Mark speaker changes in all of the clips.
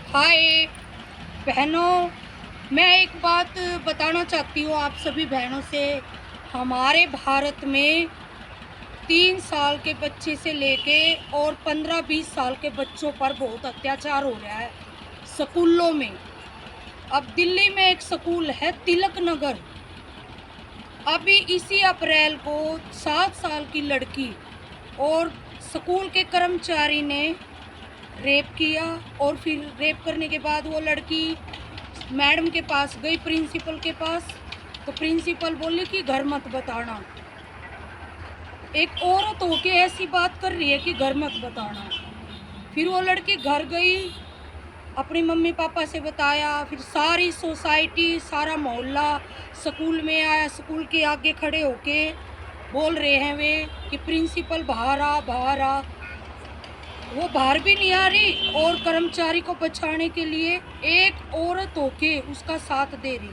Speaker 1: हाय बहनों, मैं एक बात बताना चाहती हूँ आप सभी बहनों से। हमारे भारत में 3 साल के बच्चे से लेके और 15-20 साल के बच्चों पर बहुत अत्याचार हो रहा है स्कूलों में। अब दिल्ली में एक स्कूल है तिलक नगर। अभी इसी अप्रैल को 7 साल की लड़की और स्कूल के कर्मचारी ने रेप किया, और फिर रेप करने के बाद वो लड़की मैडम के पास गई, प्रिंसिपल के पास। तो प्रिंसिपल बोली कि घर मत बताना। एक औरत होके ऐसी बात कर रही है कि घर मत बताना। फिर वो लड़की घर गई, अपनी मम्मी पापा से बताया, फिर सारी सोसाइटी, सारा मोहल्ला स्कूल में आया। स्कूल के आगे खड़े होके बोल रहे हैं वे कि प्रिंसिपल बाहर आ, बाहर आ। वो बाहर भी नहीं आ रही और कर्मचारी को बचाने के लिए एक औरत होके उसका साथ दे रही।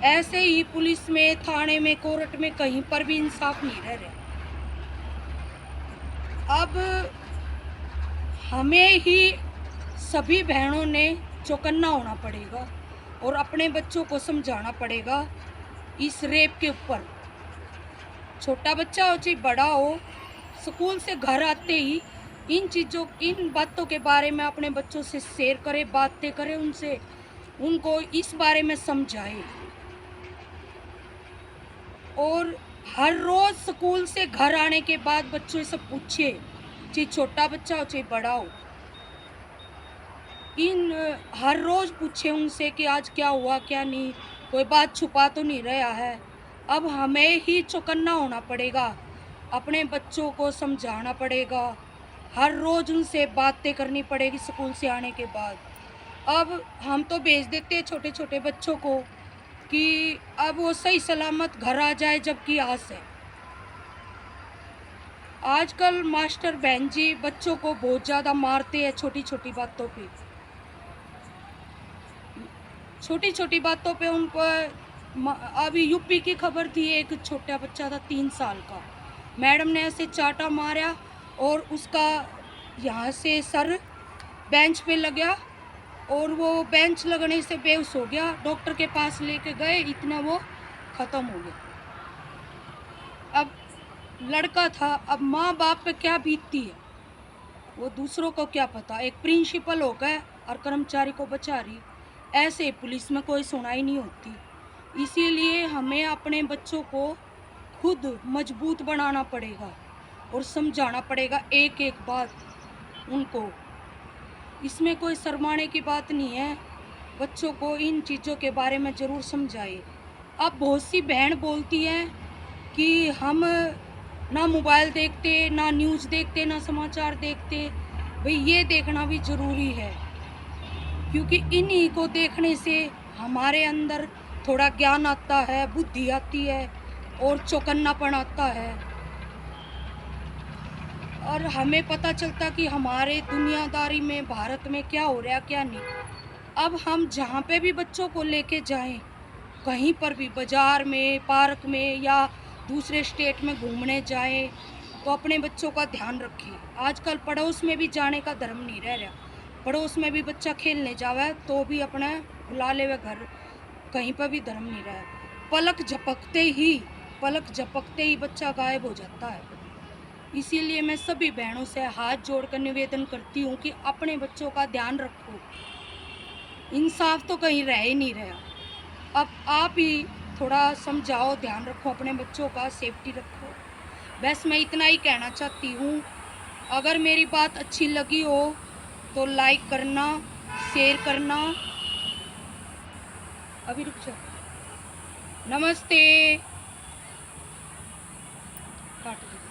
Speaker 1: ऐसे ही पुलिस में, थाने में, कोर्ट में कहीं पर भी इंसाफ नहीं रह रहा। अब हमें ही सभी बहनों ने चौकन्ना होना पड़ेगा और अपने बच्चों को समझाना पड़ेगा इस रेप के ऊपर। छोटा बच्चा हो चाहे बड़ा हो, स्कूल से घर आते ही इन बातों के बारे में अपने बच्चों से शेयर करें, बातें करें उनसे, उनको इस बारे में समझाएं। और हर रोज स्कूल से घर आने के बाद बच्चों से पूछिए, चाहे छोटा बच्चा हो चाहे बड़ा हो, हर रोज पूछे उनसे कि आज क्या हुआ क्या नहीं, कोई बात छुपा तो नहीं रहा है। अब हमें ही चौकन्ना होना पड़ेगा, अपने बच्चों को समझाना पड़ेगा, हर रोज उनसे बातें करनी पड़ेगी स्कूल से आने के बाद। अब हम तो भेज देते हैं छोटे छोटे बच्चों को कि अब वो सही सलामत घर आ जाए, जबकि आस है। आजकल मास्टर बहन जी बच्चों को बहुत ज़्यादा मारते हैं छोटी छोटी बातों पे। छोटी छोटी बातों पे उनको अभी यूपी की खबर थी, एक छोटा बच्चा था 3 साल का, मैडम ने ऐसे चाटा मारा और उसका यहाँ से सर बेंच पे लग गया और वो बेंच लगने से बेहोश हो गया। डॉक्टर के पास लेके गए, इतना वो ख़त्म हो गया। अब लड़का था, अब माँ बाप पे क्या बीतती है वो दूसरों को क्या पता। एक प्रिंसिपल होकर और कर्मचारी को बचा रही, ऐसे पुलिस में कोई सुनाई नहीं होती। इसीलिए हमें अपने बच्चों को खुद मजबूत बनाना पड़ेगा और समझाना पड़ेगा एक एक बात उनको। इसमें कोई शर्माने की बात नहीं है, बच्चों को इन चीज़ों के बारे में ज़रूर समझाइए। अब बहुत सी बहन बोलती हैं कि हम ना मोबाइल देखते, ना न्यूज़ देखते, ना समाचार देखते। भाई ये देखना भी ज़रूरी है, क्योंकि इन्हीं को देखने से हमारे अंदर थोड़ा ज्ञान आता है, बुद्धि आती है और चौकन्नापन आता है, और हमें पता चलता कि हमारे दुनियादारी में, भारत में क्या हो रहा है क्या नहीं। अब हम जहाँ पे भी बच्चों को लेके जाएं, कहीं पर भी बाज़ार में, पार्क में या दूसरे स्टेट में घूमने जाएं, तो अपने बच्चों का ध्यान रखें। आजकल पड़ोस में भी जाने का धर्म नहीं रह रहा। पड़ोस में भी बच्चा खेलने जावे तो भी अपना बुला ले वे घर, कहीं पर भी धर्म नहीं रहा है। पलक झपकते ही बच्चा गायब हो जाता है। इसीलिए मैं सभी बहनों से हाथ जोड़कर निवेदन करती हूँ कि अपने बच्चों का ध्यान रखो। इंसाफ तो कहीं रह ही नहीं रहा। अब आप ही थोड़ा समझाओ, ध्यान रखो अपने बच्चों का, सेफ्टी रखो। बस मैं इतना ही कहना चाहती हूँ। अगर मेरी बात अच्छी लगी हो तो लाइक करना, शेयर करना। अभी रुक जाओ। नमस्ते। काट दो।